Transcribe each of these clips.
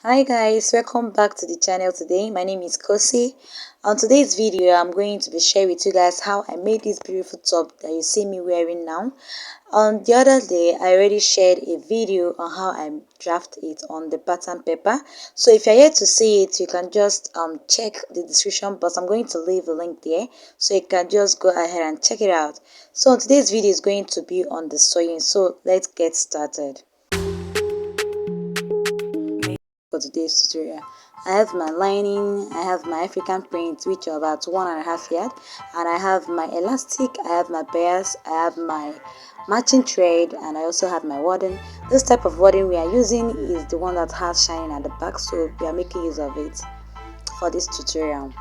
Hi guys, welcome back to the channel today. My name is Kosi. On today's video, I'm going to be sharing with you guys how I made this beautiful top that you see me wearing now. On the other day, I already shared a video on how I draft it on the pattern paper. So if you're yet to see it, you can just check the description box. I'm going to leave a link there so you can just go ahead and check it out. So today's video is going to be on the sewing. So let's get started. For today's tutorial, I have my lining, I have my African print which are about 1.5 yard, and I have my elastic, I have my bias, I have my matching thread, and I also have my wadding. This type of wadding we are using is the one that has shining at the back, so we are making use of it for this tutorial.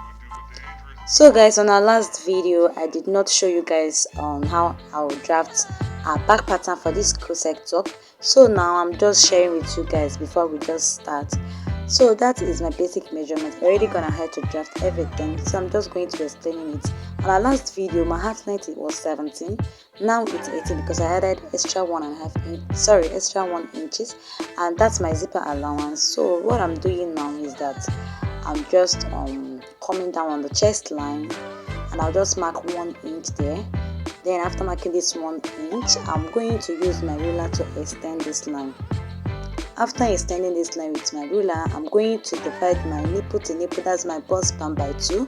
So guys, on our last video I did not show you guys on how I will draft a back pattern for this corset top. So now I'm just sharing with you guys before we just start. So that is my basic measurement. I already gone ahead to draft everything, so I'm just going to be explaining it. On our last video my half length it was 17, now it's 18 because I added extra 1 inches, and that's my zipper allowance. So what I'm doing now is that I'm just coming down on the chest line, and I'll just mark 1 inch there. Then after marking this 1 inch, I'm going to use my ruler to extend this line. After extending this line with my ruler, I'm going to divide my nipple to nipple, that's my bust span, by 2.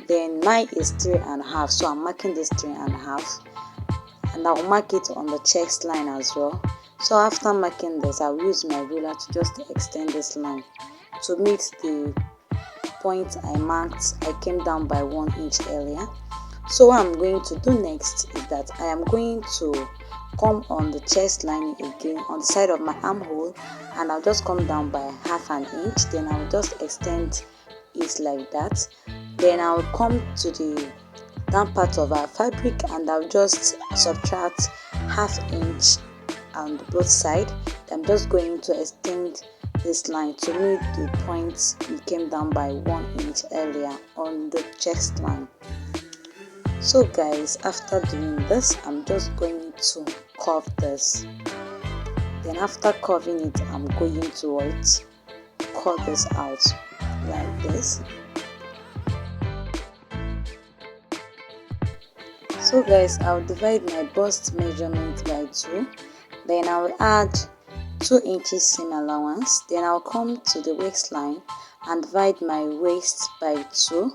Then mine is 3.5, so I'm marking this 3.5, and I'll mark it on the chest line as well. So after marking this, I'll use my ruler to just extend this line to meet the point I marked. I came down by 1 inch earlier. So what I'm going to do next is that I am going to come on the chest line again on the side of my armhole, and I'll just come down by half an inch. Then I'll just extend it like that. Then I'll come to the down part of our fabric, and I'll just subtract half inch on both sides. I'm just going to extend this line to meet the point we came down by 1 inch earlier on the chest line. So guys, after doing this, I'm just going to curve this. Then after curving it, I'm going to cut this out like this. So guys, I'll divide my bust measurement by 2. Then I'll add 2 inches seam allowance. Then I'll come to the waistline and divide my waist by 2.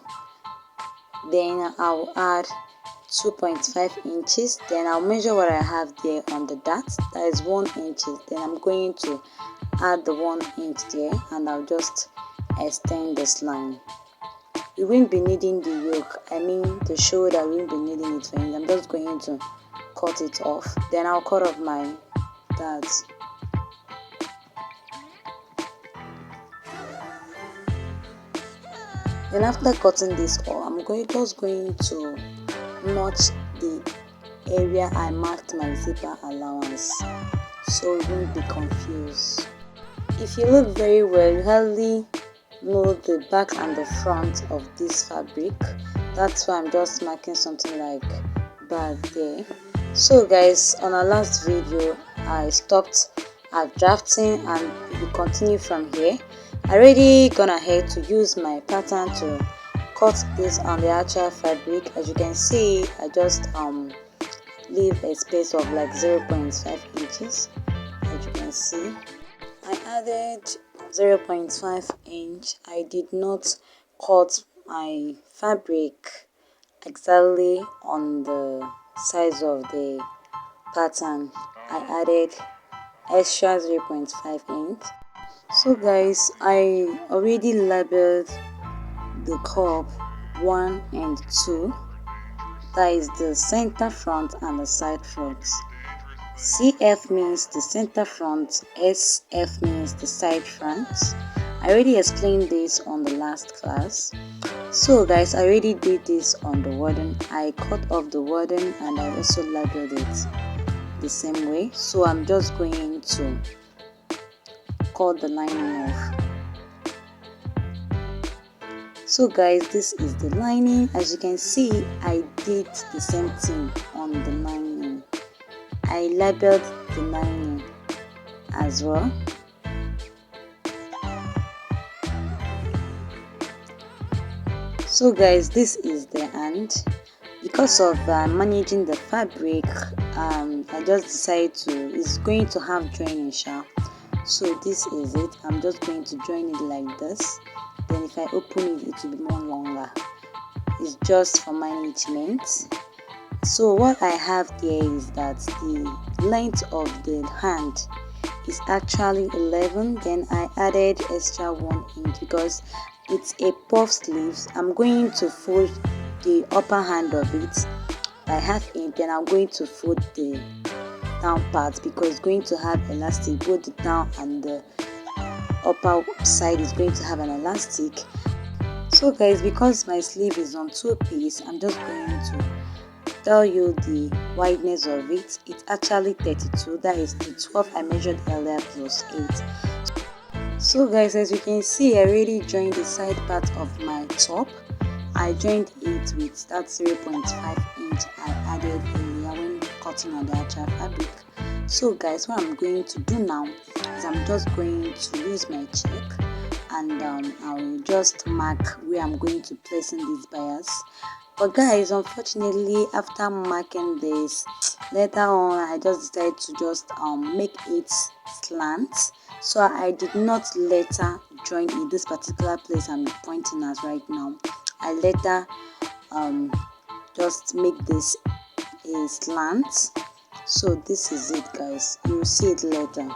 Then I'll add 2.5 inches. Then I'll measure what I have there on the dot, that is 1 inch. Then I'm going to add the 1 inch there, and I'll just extend this line. We won't be needing the yoke, I mean the shoulder, we won't be needing it for it. I'm just going to cut it off. Then I'll cut off my darts. Then after cutting this off, I'm just going to notch the area I marked my zipper allowance, so you won't be confused. If you look very well, you hardly know the back and the front of this fabric. That's why I'm just marking something like that there. So guys, on our last video I stopped at drafting, and we continue from here. I already gone ahead to use my pattern to cut this on the actual fabric. As you can see, I just leave a space of like 0.5 inches. As you can see, I added 0.5 inch. I did not cut my fabric exactly on the size of the pattern. I added extra 0.5 inch. So guys, I already labeled the curve 1 and 2, that is the center front and the side front. CF means the center front, SF means the side front. I already explained this on the last class. So guys, I already did this on the wadding. I cut off the wadding and I also labeled it the same way. So I'm just going to cut the lining off. So guys, this is the lining. As you can see, I did the same thing on the lining. I labeled the lining as well. So guys, this is the hand. Because of managing the fabric, I just decided it's going to have joining sha. So this is it. I'm just going to join it like this. Then if I open it, it will be more longer. It's just for management. So what I have there is that the length of the hand is actually 11. Then I added extra 1 inch because it's a puff sleeves. I'm going to fold the upper hand of it by ½ inch. Then I'm going to fold the down part because it's going to have elastic. Both the down and the upper side is going to have an elastic. So guys, because my sleeve is on 2-piece, I'm just going to tell you the wideness of it. It's actually 32. That is the 12 I measured earlier plus 8. So guys, as you can see, I already joined the side part of my top. I joined it with that 0.5 inch I added earlier when cutting on the actual fabric. So guys, what I'm going to do now is I'm just going to use my check, and I will just mark where I'm going to place in these bias. But guys, unfortunately, after marking this, later on I just decided to just make it slant. So I did not later join in this particular place I'm pointing at right now. I later just make this a slant. So this is it guys, you will see it later.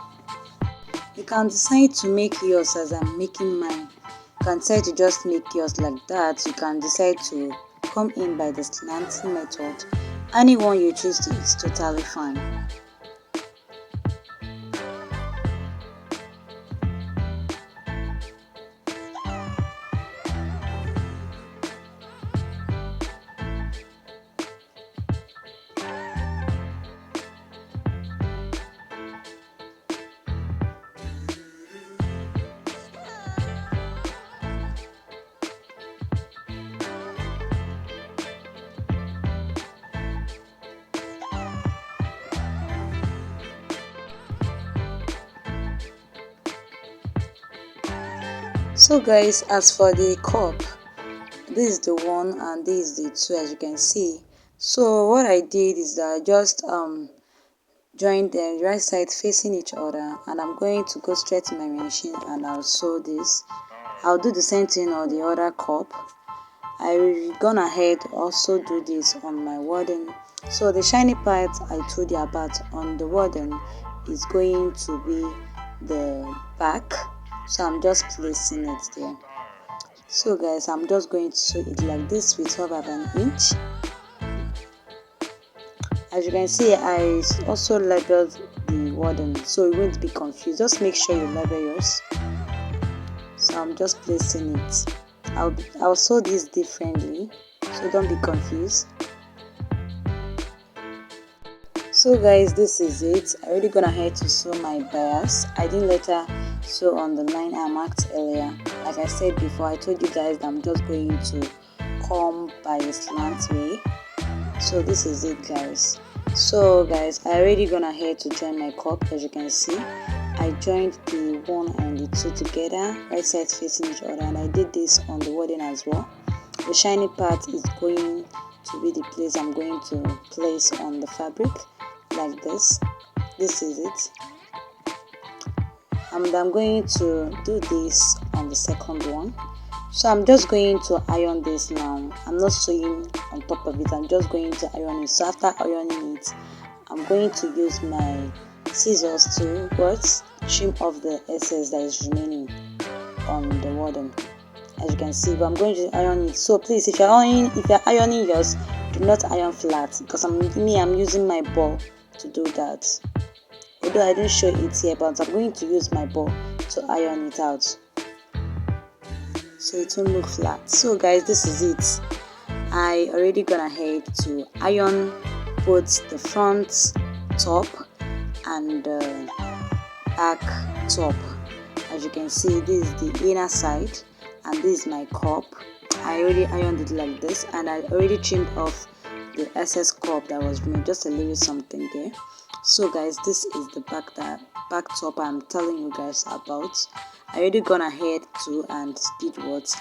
You can decide to make yours as I'm making mine. You can decide to just make yours like that. You can decide to come in by the slanting method. Anyone you choose to is totally fine. So guys, as for the cup, this is the one and this is the two, as you can see. So what I did is that I just joined the right side facing each other, and I'm going to go straight to my machine and I'll sew this. I'll do the same thing on the other cup. I've gone ahead also do this on my warden. So the shiny part I told you about on the warden is going to be the back. So I'm just placing it there. So guys, I'm just going to sew it like this with about an inch. As you can see, I also labeled the warden so you won't be confused. Just make sure you label yours. So I'm just placing it. I'll sew this differently, so don't be confused. So guys, this is it. I already gone ahead to sew my bias. I didn't later sew on the line I marked earlier. Like I said before, I told you guys that I'm just going to come by a slant way. So this is it guys. So guys, I already gone ahead to join my cup. As you can see, I joined the 1 and the 2 together, right sides facing each other, and I did this on the warden as well. The shiny part is going to be the place I'm going to place on the fabric like this. This is it. And I'm going to do this on the second one. So I'm just going to iron this now. I'm not sewing on top of it, I'm just going to iron it. So after ironing it, I'm going to use my scissors to trim off the excess that is remaining on the warden. As you can see, but I'm going to iron it. So please, if you're ironing yours, do not iron flat, because I'm using my ball to do that. Although I didn't show it here, but I'm going to use my ball to iron it out, so it won't look flat. So guys, this is it. I already gone ahead to iron both the front top and the back top. As you can see, this is the inner side and this is my cup. I already ironed it like this, and I already trimmed off the excess cup that was remaining, just a little something there. So guys, this is the back top I'm telling you guys about. I already gone ahead to and did what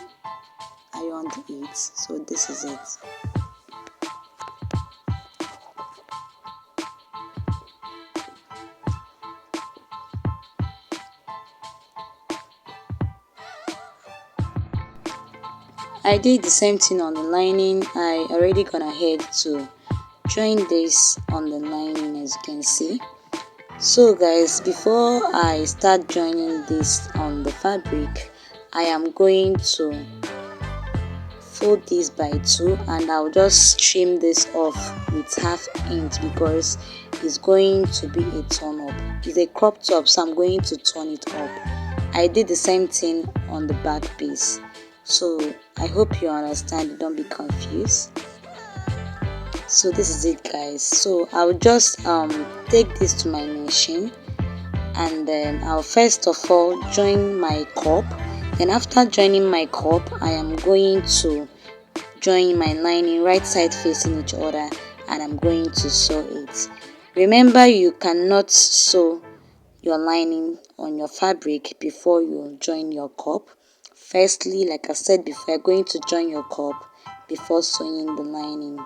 ironed it. So this is it. I did the same thing on the lining. I already gone ahead to join this on the lining, as you can see. So guys, before I start joining this on the fabric, I am going to fold this by 2, and I'll just trim this off with ½ inch because it's going to be a turn up. It's a crop top, so I'm going to turn it up. I did the same thing on the back piece, so I hope you understand, don't be confused. So this is it guys. So I'll just take this to my machine, and then I'll first of all join my cup. Then after joining my cup, I am going to join my lining right side facing each other, and I'm going to sew it. Remember, you cannot sew your lining on your fabric before you join your cup. Firstly, like I said before, you're going to join your cup before sewing the lining.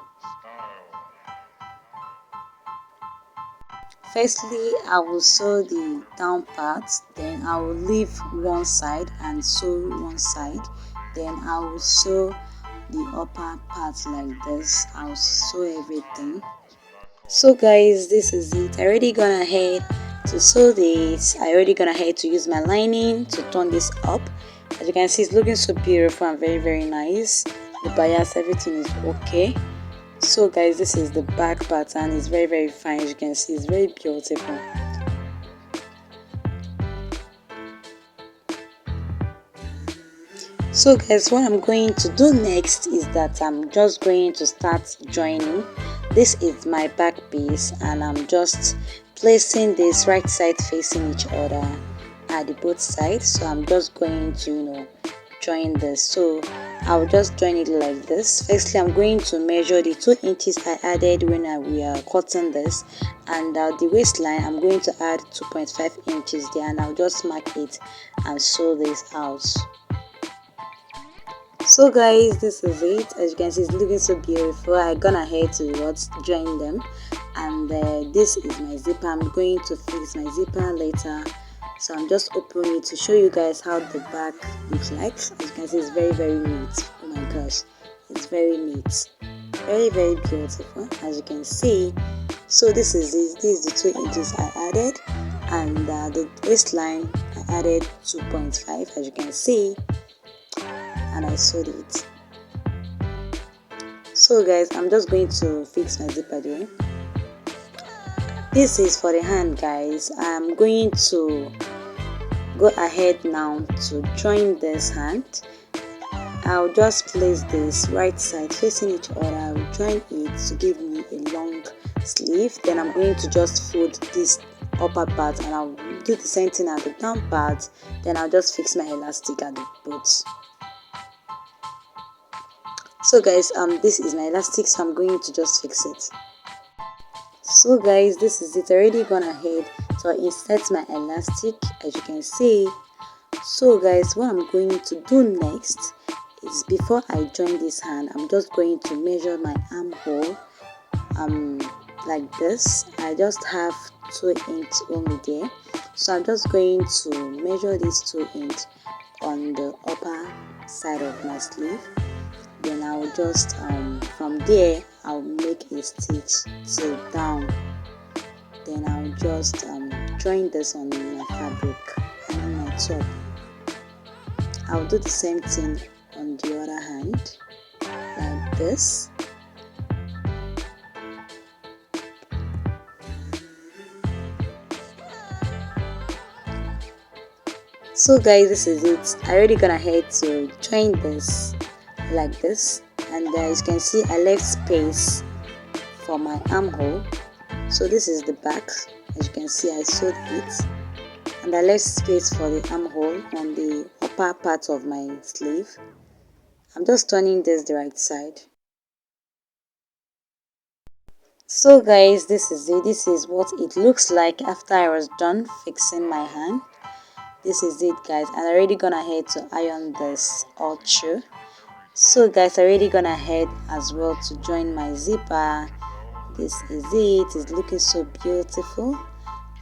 Firstly, I will sew the down part, then I will leave one side and sew one side, then I will sew the upper part like this. I'll sew everything. So guys, this is it. I already gone ahead to sew this. I already gone ahead to use my lining to turn this up. As you can see, it's looking so beautiful and very nice. The bias, everything is okay. So guys, this is the back pattern. It's very fine. As you can see, it's very beautiful. So guys, what I'm going to do next is that I'm just going to start joining. This is my back piece, and I'm just placing this right side facing each other at the both sides. So I'm just going to join this. So I'll just join it like this. Firstly, I'm going to measure the 2 inches I added when we are cutting this, and the waistline I'm going to add 2.5 inches there, and I'll just mark it and sew this out. So guys, this is it. As you can see, it's looking so beautiful. I gone ahead to join them, and this is my zipper. I'm going to fix my zipper later, so I'm just opening it to show you guys how the back looks like. As you can see, it's very neat. Oh my gosh, it's very neat, very beautiful, as you can see. So this is the 2 inches I added, and the waistline I added 2.5, as you can see, and I sewed it. So guys, I'm just going to fix my zipper there. This is for the hand guys. I'm going to go ahead now to join this hand. I'll just place this right side facing each other. I will join it to give me a long sleeve. Then I'm going to just fold this upper part, and I'll do the same thing at the down part. Then I'll just fix my elastic at the both. So guys, this is my elastic, so I'm going to just fix it. So guys, this is it. Already gone ahead to insert my elastic, as you can see. So guys, what I'm going to do next is, before I join this hand, I'm just going to measure my armhole like this. I just have 2 inches only there, so I'm just going to measure this 2 inches on the upper side of my sleeve. Then I'll just from there I'll make a stitch till down. Then I'll just join this on my fabric and on my top. I'll do the same thing on the other hand like this. So guys, this is it. I already gone ahead to join this like this, and as you can see, I left space for my armhole. So this is the back. As you can see, I sewed it, and I left space for the armhole on the upper part of my sleeve. I'm just turning this the right side. So guys, this is it. This is what it looks like after I was done fixing my hand. This is it guys, and I already gone ahead to iron this all through. So guys, I already gone ahead as well to join my zipper. This is it. It's looking so beautiful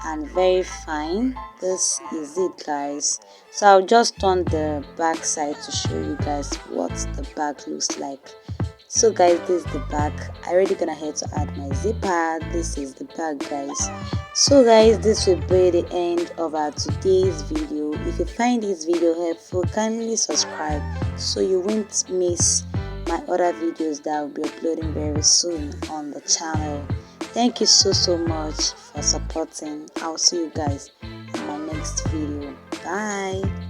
and very fine. This is it, guys. So I'll just turn the back side to show you guys what the back looks like. So guys, this is the back. I already gone ahead to add my zipper. This is the back, guys. So guys, this will be the end of our today's video. If you find this video helpful, kindly subscribe so you won't miss my other videos that I'll be uploading very soon on the channel. Thank you so much for supporting. I'll see you guys in my next video. Bye.